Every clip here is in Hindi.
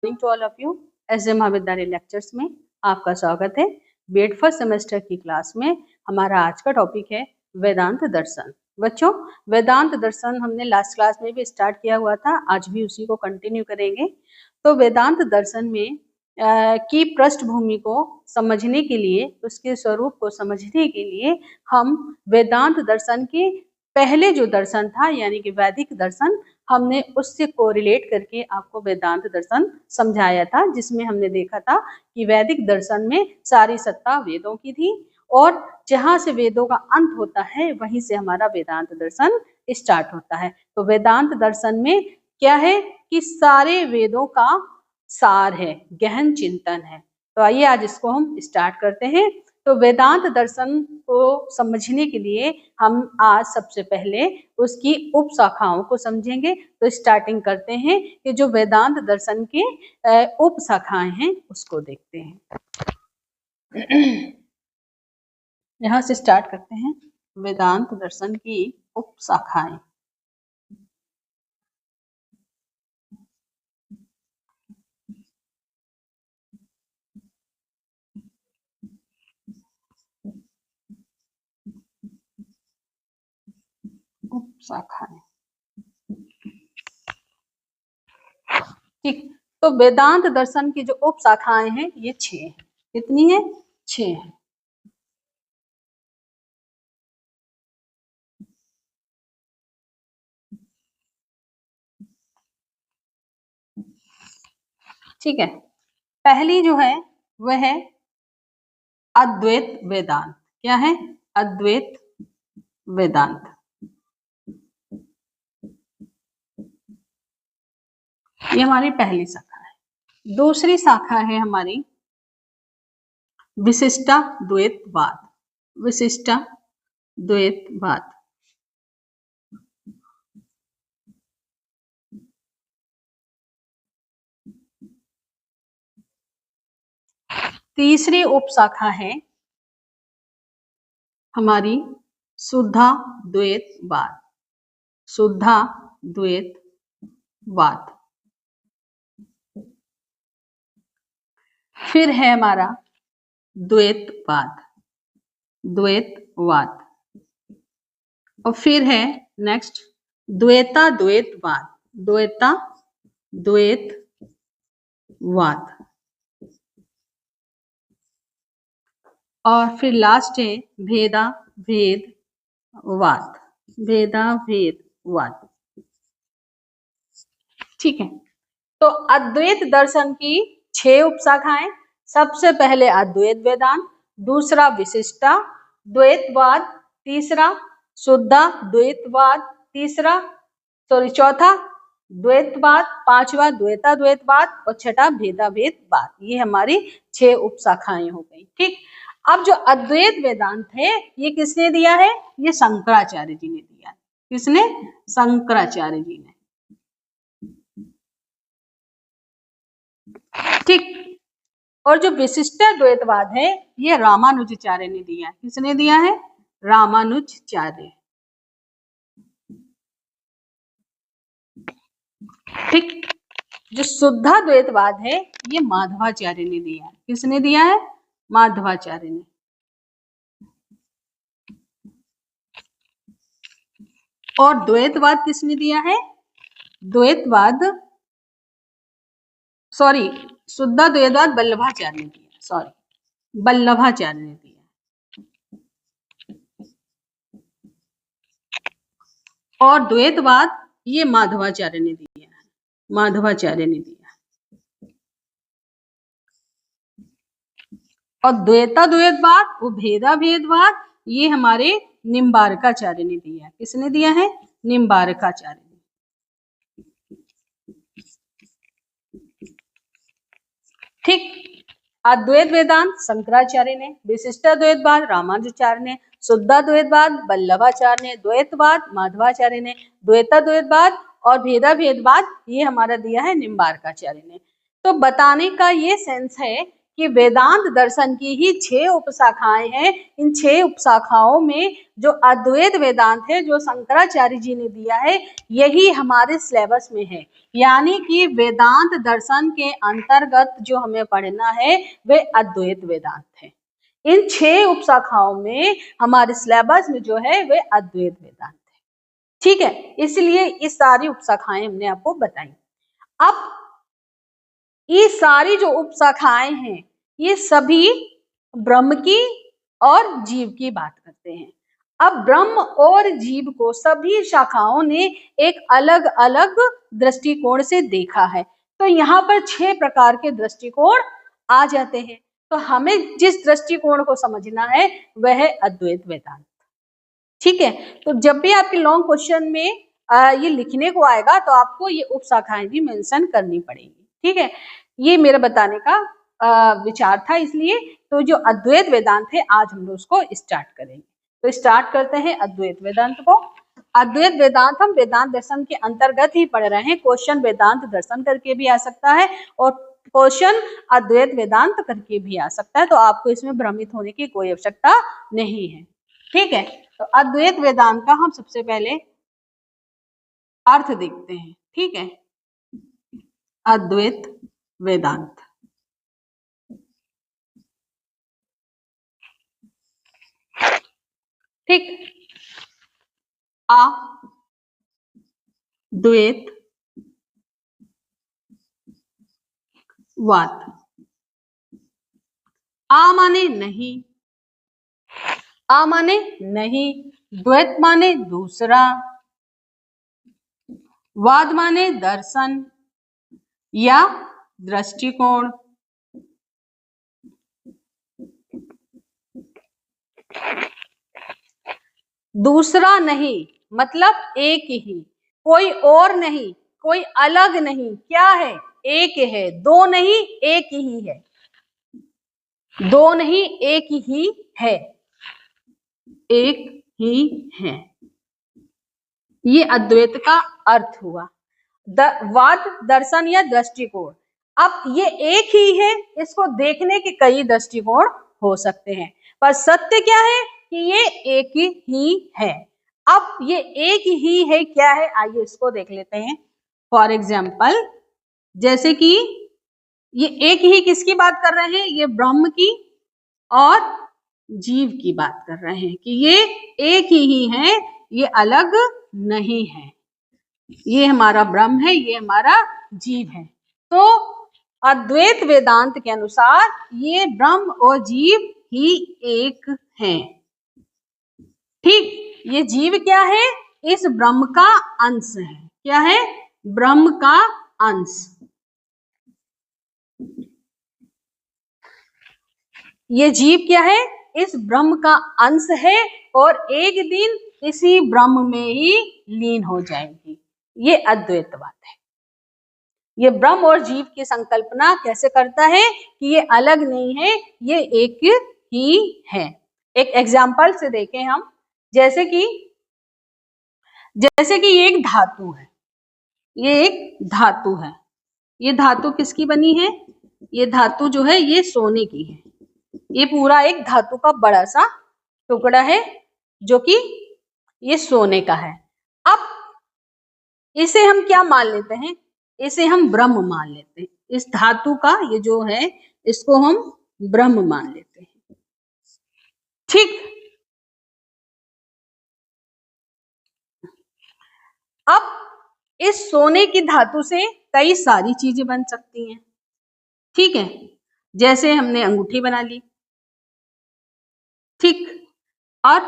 Morning to all of you. S महाविद्यालय लेक्चर्स में आपका स्वागत है। बीएड फर्स्ट सेमेस्टर की क्लास में हमारा आज का टॉपिक है वेदांत दर्शन। बच्चों, वेदांत दर्शन हमने लास्ट क्लास में भी स्टार्ट किया हुआ था, आज भी उसी को कंटिन्यू करेंगे। तो वेदांत दर्शन में की पृष्ठभूमि को समझने के लिए, उसके स्वरूप को समझने के लिए हम वेदांत दर्शन के पहले जो दर्शन था यानी कि वैदिक दर्शन, हमने उससे कोरिलेट करके आपको वेदांत दर्शन समझाया था, जिसमें हमने देखा था कि वैदिक दर्शन में सारी सत्ता वेदों की थी और जहां से वेदों का अंत होता है वहीं से हमारा वेदांत दर्शन स्टार्ट होता है। तो वेदांत दर्शन में क्या है कि सारे वेदों का सार है, गहन चिंतन है। तो आइए आज इसको हम स्टार्ट करते हैं। तो वेदांत दर्शन को समझने के लिए हम आज सबसे पहले उसकी उपशाखाओं को समझेंगे। तो स्टार्टिंग करते हैं कि जो वेदांत दर्शन के उपशाखाएं हैं उसको देखते हैं। यहाँ से स्टार्ट करते हैं वेदांत दर्शन की उपशाखाएं। उपशाखाएं, ठीक। तो वेदांत दर्शन की जो उपशाखाएं हैं ये 6 है। कितनी है? 6 है। ठीक है। पहली जो है वह है अद्वैत वेदांत। क्या है? अद्वैत वेदांत। ये हमारी पहली शाखा है। दूसरी शाखा है हमारी विशिष्टाद्वैतवाद। विशिष्टाद्वैतवाद। तीसरी उपशाखा है हमारी शुद्धाद्वैतवाद। शुद्धाद्वैतवाद। फिर है हमारा द्वैतवाद। द्वैतवाद। और फिर है नेक्स्ट द्वैताद्वैतवाद। द्वैताद्वैतवाद। और फिर लास्ट है भेदाभेदवाद। भेदाभेदवाद। ठीक है। तो अद्वैत दर्शन की 6 उपशाखाएं। सबसे पहले अद्वैत वेदांत, दूसरा विशिष्टाद्वैतवाद, तीसरा शुद्धाद्वैतवाद, चौथा द्वैतवाद, पांचवा द्वैताद्वैतवाद और छठा भेदाभेदवाद। ये हमारी 6 उपशाखाएं हो गई। ठीक। अब जो अद्वैत वेदांत है ये किसने दिया है? ये शंकराचार्य जी ने दिया है। किसने? शंकराचार्य जी ने। ठीक। और जो विशिष्टाद्वैतवाद है ये रामानुजाचार्य ने दिया है। किसने दिया है? रामानुजाचार्य। ठीक। जो शुद्धाद्वैतवाद है ये माधवाचार्य ने दिया है। किसने दिया है? माधवाचार्य ने। और द्वैतवाद किसने दिया है? शुद्धाद्वैतवाद वल्लभाचार्य ने दिया। वल्लभाचार्य ने दिया। और द्वैतवाद ये माधवाचार्य ने दिया है। माधवाचार्य ने दिया। और द्वैताद्वैतवाद वो भेदाभेदवाद ये हमारे निम्बारकाचार्य ने दिया है। किसने दिया है? निम्बारकाचार्य ने। ठीक। अद्वैत वेदांत शंकराचार्य ने, विशिष्टाद्वैतवाद रामानुजाचार्य ने, शुद्धाद्वैतवाद वल्लभाचार्य ने, द्वैतवाद माधवाचार्य ने, द्वैताद्वैतवाद और भेदाभेदवाद ये हमारा दिया है निम्बारकाचार्य ने। तो बताने का ये सेंस है कि वेदांत दर्शन की ही 6 उपशाखाएं हैं। इन 6 उपशाखाओं में जो अद्वैत वेदांत है, जो शंकराचार्य जी ने दिया है, यही हमारे सिलेबस में है। यानी कि वेदांत दर्शन के अंतर्गत जो हमें पढ़ना है वे अद्वैत वेदांत है। इन 6 उपशाखाओं में हमारे सिलेबस में जो है वे अद्वैत वेदांत है। ठीक है, इसलिए इस सारी उपशाखाएं हमने आपको बताई। अब ये सारी जो उपशाखाएं हैं ये सभी ब्रह्म की और जीव की बात करते हैं। अब ब्रह्म और जीव को सभी शाखाओं ने एक अलग अलग दृष्टिकोण से देखा है। तो यहाँ पर 6 प्रकार के दृष्टिकोण आ जाते हैं। तो हमें जिस दृष्टिकोण को समझना है वह है अद्वैत वेदांत। ठीक है, तो जब भी आपके लॉन्ग क्वेश्चन में ये लिखने को आएगा तो आपको ये उपशाखाएं भी मेंशन करनी पड़ेगी। ठीक है, ये मेरा बताने का विचार था। इसलिए तो जो अद्वैत वेदांत है आज हम उसको स्टार्ट करेंगे। तो स्टार्ट करते हैं अद्वैत वेदांत को। अद्वैत वेदांत हम वेदांत दर्शन के अंतर्गत ही पढ़ रहे हैं। क्वेश्चन वेदांत दर्शन करके भी आ सकता है और क्वेश्चन अद्वैत वेदांत करके भी आ सकता है। तो आपको इसमें भ्रमित होने की कोई आवश्यकता नहीं है। ठीक है, तो अद्वैत वेदांत का हम सबसे पहले अर्थ देखते हैं। ठीक है, अद्वैत वेदांत। ठीक, अद्वैत वाद। आ माने नहीं, आ माने नहीं, द्वैत माने दूसरा, वाद माने दर्शन या दृष्टिकोण। दूसरा नहीं मतलब एक ही, कोई और नहीं, कोई अलग नहीं, क्या है? एक है। दो नहीं एक ही है, दो नहीं एक ही है, एक ही है। ये अद्वैत का अर्थ हुआ। वाद दर्शन या दृष्टिकोण। अब ये एक ही है, इसको देखने के कई दृष्टिकोण हो सकते हैं, पर सत्य क्या है कि ये एक ही है। अब ये एक ही है क्या है, आइए इसको देख लेते हैं। फॉर एग्जाम्पल, जैसे कि ये एक ही किसकी बात कर रहे हैं? ये ब्रह्म की और जीव की बात कर रहे हैं कि ये एक ही है, ये अलग नहीं है। ये हमारा ब्रह्म है, ये हमारा जीव है। तो अद्वैत वेदांत के अनुसार ये ब्रह्म और जीव ही एक हैं। ठीक, ये जीव क्या है? इस ब्रह्म का अंश है। क्या है? ब्रह्म का अंश। ये जीव क्या है? इस ब्रह्म का अंश है और एक दिन इसी ब्रह्म में ही लीन हो जाएगी। ये अद्वैतवाद है। ये ब्रह्म और जीव की संकल्पना कैसे करता है कि ये अलग नहीं है, ये एक ही है। एक एग्जाम्पल से देखें हम, जैसे कि ये एक धातु है, ये एक धातु है। ये धातु किसकी बनी है? ये धातु जो है ये सोने की है। ये पूरा एक धातु का बड़ा सा टुकड़ा है जो कि ये सोने का है। अब इसे हम क्या मान लेते हैं? इसे हम ब्रह्म मान लेते हैं। इस धातु का ये जो है इसको हम ब्रह्म मान लेते हैं। ठीक, अब इस सोने की धातु से कई सारी चीजें बन सकती हैं। ठीक है, जैसे हमने अंगूठी बना ली, ठीक, और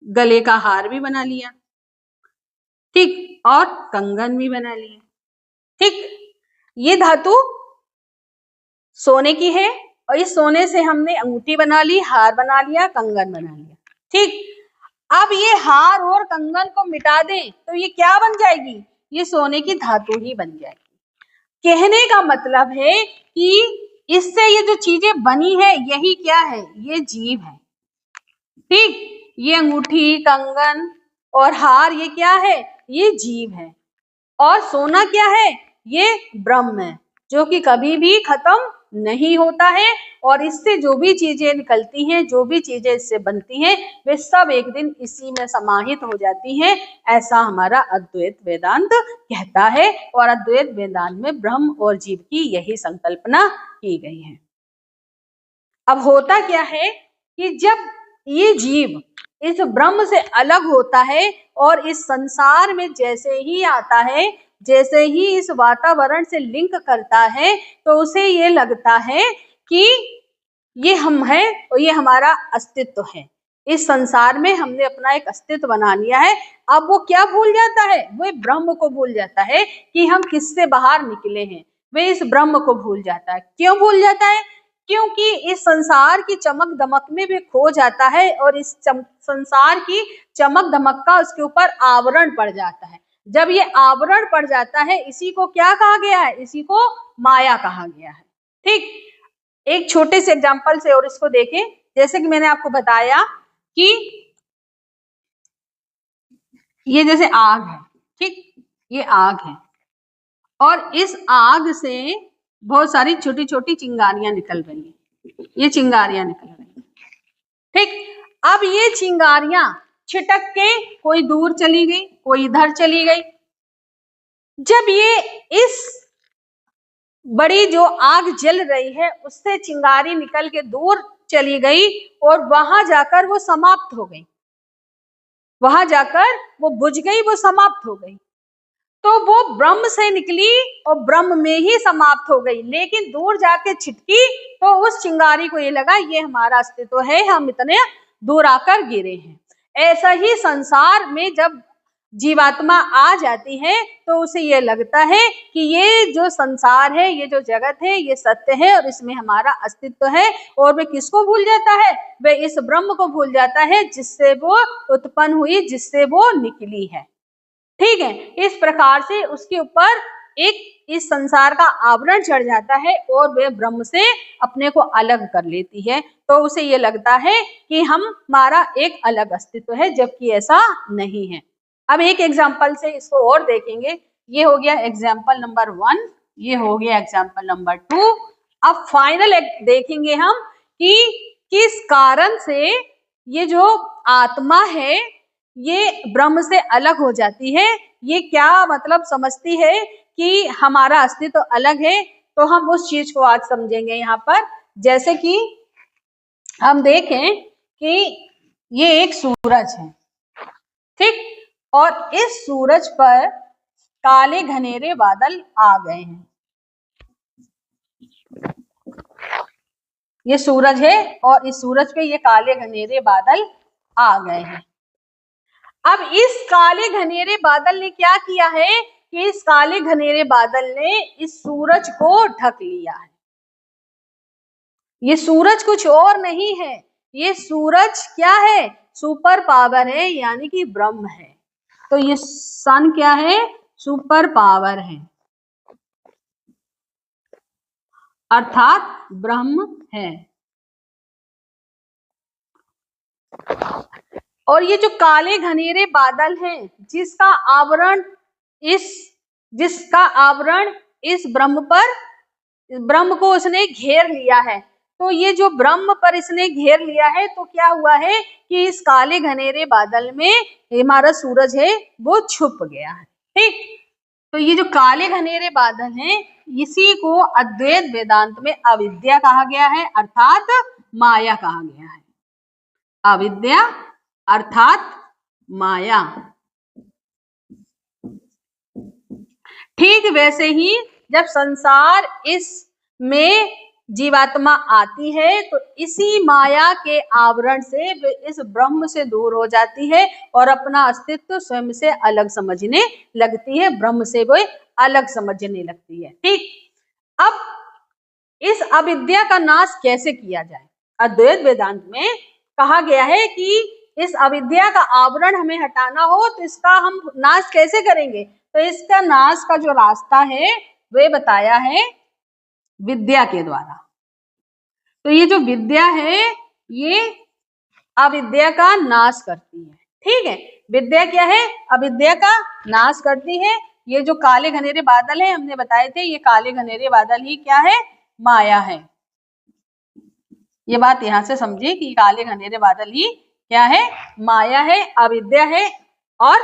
गले का हार भी बना लिया, ठीक, और कंगन भी बना लिया। ठीक, ये धातु सोने की है और इस सोने से हमने अंगूठी बना ली, हार बना लिया, कंगन बना लिया। ठीक, अब ये हार और कंगन को मिटा दें तो ये क्या बन जाएगी? ये सोने की धातु ही बन जाएगी। कहने का मतलब है कि इससे ये जो चीजें बनी है यही क्या है? ये जीव है। ठीक, ये अंगूठी, कंगन और हार ये क्या है? ये जीव है। और सोना क्या है? ये ब्रह्म है जो कि कभी भी खत्म नहीं होता है और इससे जो भी चीजें निकलती हैं, जो भी चीजें इससे बनती हैं, वे सब एक दिन इसी में समाहित हो जाती हैं। ऐसा हमारा अद्वैत वेदांत कहता है और अद्वैत वेदांत में ब्रह्म और जीव की यही संकल्पना की गई है। अब होता क्या है कि जब ये जीव इस ब्रह्म से अलग होता है और इस संसार में जैसे ही आता है, जैसे ही इस वातावरण से लिंक करता है, तो उसे ये लगता है कि ये हम हैं और ये हमारा अस्तित्व है। इस संसार में हमने अपना एक अस्तित्व बना लिया है। अब वो क्या भूल जाता है? वो ब्रह्म को भूल जाता है कि हम किससे बाहर निकले हैं। वे इस ब्रह्म को भूल जाता है। क्यों भूल जाता है? क्योंकि इस संसार की चमक दमक में भी खो जाता है और इस संसार की चमक दमक का उसके ऊपर आवरण पड़ जाता है। जब ये आवरण पड़ जाता है, इसी को क्या कहा गया है? इसी को माया कहा गया है। ठीक, एक छोटे से एग्जांपल से और इसको देखें। जैसे कि मैंने आपको बताया कि ये जैसे आग है, ठीक, ये आग है और इस आग से बहुत सारी छोटी छोटी चिंगारियां निकल रही हैं। ये चिंगारियां निकल रही हैं, ठीक। अब ये चिंगारियां छिटक के कोई दूर चली गई, कोई इधर चली गई। जब ये इस बड़ी जो आग जल रही है उससे चिंगारी निकल के दूर चली गई और वहां जाकर वो समाप्त हो गई, वहां जाकर वो बुझ गई, वो समाप्त हो गई। तो वो ब्रह्म से निकली और ब्रह्म में ही समाप्त हो गई, लेकिन दूर जाके छिटकी तो उस चिंगारी को ये लगा ये हमारा अस्तित्व है, हम इतने दूर आकर गिरे हैं। ऐसा ही संसार में जब जीवात्मा आ जाती है तो उसे ये लगता है कि ये जो संसार है, ये जो जगत है, ये सत्य है और इसमें हमारा अस्तित्व है। और वे किसको भूल जाता है? वे इस ब्रह्म को भूल जाता है जिससे वो उत्पन्न हुई, जिससे वो निकली है। ठीक है, इस प्रकार से उसके ऊपर एक इस संसार का आवरण चढ़ जाता है और वह ब्रह्म से अपने को अलग कर लेती है। तो उसे ये लगता है कि हमारा एक अलग अस्तित्व है, जबकि ऐसा नहीं है। अब एक एग्जाम्पल से इसको और देखेंगे। ये हो गया एग्जाम्पल नंबर 1, ये हो गया एग्जाम्पल नंबर 2। अब फाइनल देखेंगे हम कि किस कारण से ये जो आत्मा है ये ब्रह्म से अलग हो जाती है। ये क्या मतलब समझती है कि हमारा अस्तित्व अलग है। तो हम उस चीज को आज समझेंगे यहाँ पर। जैसे कि हम देखें कि ये एक सूरज है, ठीक, और इस सूरज पर काले घनेरे बादल आ गए हैं। ये सूरज है और इस सूरज पे ये काले घनेरे बादल आ गए हैं। अब इस काले घनेरे बादल ने क्या किया है कि इस काले घनेरे बादल ने इस सूरज को ढक लिया है। ये सूरज कुछ और नहीं है, ये सूरज क्या है? सुपर पावर है, यानी कि ब्रह्म है। तो ये सन क्या है? सुपर पावर है, अर्थात ब्रह्म है। और ये जो काले घनेरे बादल हैं, जिसका आवरण इस ब्रह्म पर, ब्रह्म को उसने घेर लिया है। तो ये जो ब्रह्म पर इसने घेर लिया है, तो क्या हुआ है कि इस काले घनेरे बादल में हमारा सूरज है वो छुप गया है। ठीक, तो ये जो काले घनेरे बादल हैं, इसी को अद्वैत वेदांत में अविद्या कहा गया है, अर्थात माया कहा गया है। अविद्या अर्थात माया। ठीक वैसे ही जब संसार इसमें जीवात्मा आती है तो इसी माया के आवरण से वे इस ब्रह्म से दूर हो जाती है और अपना अस्तित्व स्वयं से अलग समझने लगती है, ब्रह्म से वो अलग समझने लगती है। ठीक, अब इस अविद्या का नाश कैसे किया जाए? अद्वैत वेदांत में कहा गया है कि इस अविद्या का आवरण हमें हटाना हो तो इसका हम नाश कैसे करेंगे? तो इसका नाश का जो रास्ता है वे बताया है विद्या के द्वारा। तो ये जो विद्या है ये अविद्या का नाश करती है। ठीक है, विद्या क्या है? अविद्या का नाश करती है। ये जो काले घनेरे बादल है हमने बताए थे, ये काले घनेरे बादल ही क्या है? माया है। ये बात यहां से समझिए कि काले घनेरे बादल ही क्या है, माया है, अविद्या है, और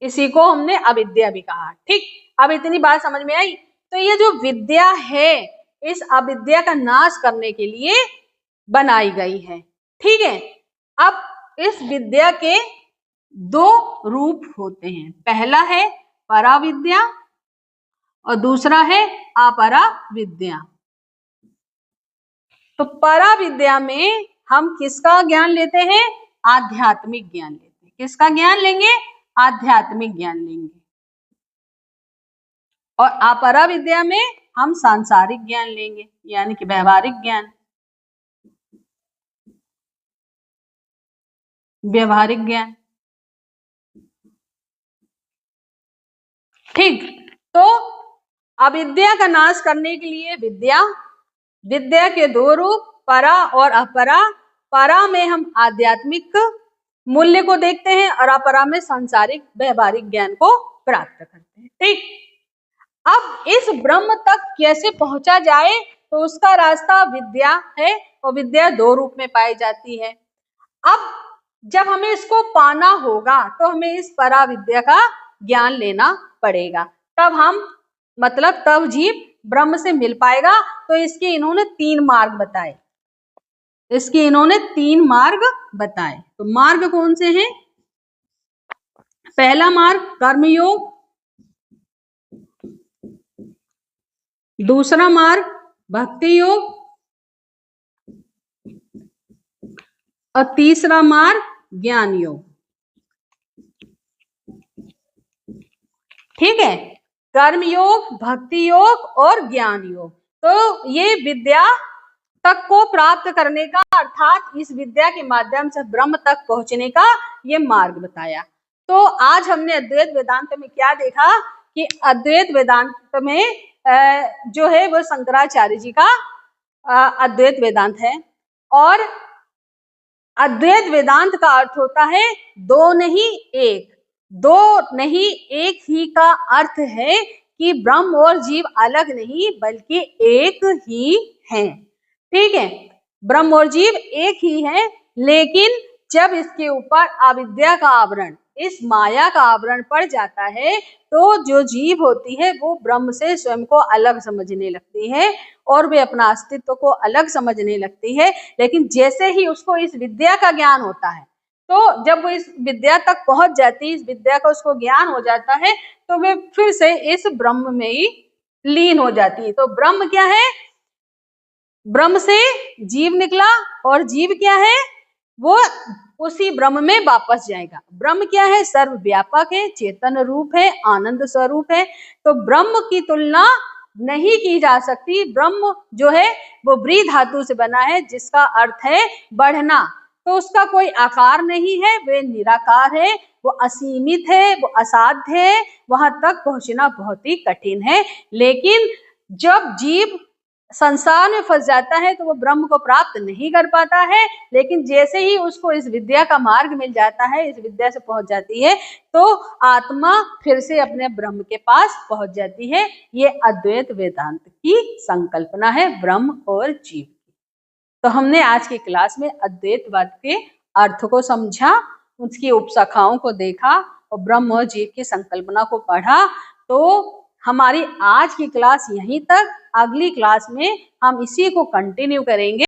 इसी को हमने अविद्या भी कहा। ठीक, अब इतनी बात समझ में आई। तो ये जो विद्या है इस अविद्या का नाश करने के लिए बनाई गई है। ठीक है, अब इस विद्या के दो रूप होते हैं, पहला है पराविद्या और दूसरा है अपरा विद्या। तो पराविद्या में हम किसका ज्ञान लेते हैं, आध्यात्मिक ज्ञान लेते हैं। किसका ज्ञान लेंगे, आध्यात्मिक ज्ञान लेंगे। और अपरा विद्या में हम सांसारिक ज्ञान लेंगे, यानी कि व्यवहारिक ज्ञान। व्यवहारिक ज्ञान, ठीक। तो अविद्या का नाश करने के लिए विद्या के दो रूप, परा और अपरा। परा में हम आध्यात्मिक मूल्य को देखते हैं और अपरा में सांसारिक व्यवहारिक ज्ञान को प्राप्त करते हैं। ठीक, अब इस ब्रह्म तक कैसे पहुंचा जाए, तो उसका रास्ता विद्या है, और विद्या दो रूप में पाई जाती है। अब जब हमें इसको पाना होगा तो हमें इस परा विद्या का ज्ञान लेना पड़ेगा, तब जीव ब्रह्म से मिल पाएगा। तो इसके इन्होंने तीन मार्ग बताए। तो मार्ग कौन से हैं, पहला मार्ग कर्मयोग, दूसरा मार्ग भक्ति योग, और तीसरा मार्ग ज्ञान योग। ठीक है, कर्म योग, भक्ति योग और ज्ञान योग। तो ये विद्या तक को प्राप्त करने का, अर्थात इस विद्या के माध्यम से ब्रह्म तक पहुंचने का ये मार्ग बताया। तो आज हमने अद्वैत वेदांत में क्या देखा कि अद्वैत वेदांत में जो है वो शंकराचार्य जी का अद्वैत वेदांत है। और अद्वैत वेदांत का अर्थ होता है दो नहीं एक। दो नहीं एक ही का अर्थ है कि ब्रह्म और जीव अलग नहीं बल्कि एक ही हैं। ठीक है, ब्रह्म और जीव एक ही हैं, लेकिन जब इसके ऊपर अविद्या का आवरण, इस माया का आवरण पड़ जाता है तो जो जीव होती है वो ब्रह्म से स्वयं को अलग समझने लगती है और वे अपना अस्तित्व को अलग समझने लगती है। लेकिन जैसे ही उसको इस विद्या का ज्ञान होता है, तो जब वो इस विद्या तक पहुंच जाती है, इस विद्या का उसको ज्ञान हो जाता है, तो वे फिर से इस ब्रह्म में ही लीन हो जाती है। तो ब्रह्म क्या है, ब्रह्म से जीव निकला और जीव क्या है, वो उसी ब्रह्म में वापस जाएगा। ब्रह्म क्या है, सर्वव्यापक है, चेतन रूप है, आनंद स्वरूप है। तो ब्रह्म की तुलना नहीं की जा सकती। ब्रह्म जो है वो ब्री धातु से बना है, जिसका अर्थ है बढ़ना। तो उसका कोई आकार नहीं है, वे निराकार है, वो असीमित है, वो असाध्य है, वहां तक पहुंचना बहुत ही कठिन है। लेकिन जब जीव संसार में फंस जाता है तो वो ब्रह्म को प्राप्त नहीं कर पाता है। लेकिन जैसे ही उसको इस विद्या का मार्ग मिल जाता है, इस विद्या से पहुंच जाती है, तो आत्मा फिर से अपने ब्रह्म के पास पहुंच जाती है। ये अद्वैत वेदांत की संकल्पना है, ब्रह्म और जीव की। तो हमने आज की क्लास में अद्वैतवाद के अर्थ को समझा, उसकी उपशाखाओं को देखा और ब्रह्म और जीव की संकल्पना को पढ़ा। तो हमारी आज की क्लास यहीं तक। अगली क्लास में हम इसी को कंटिन्यू करेंगे।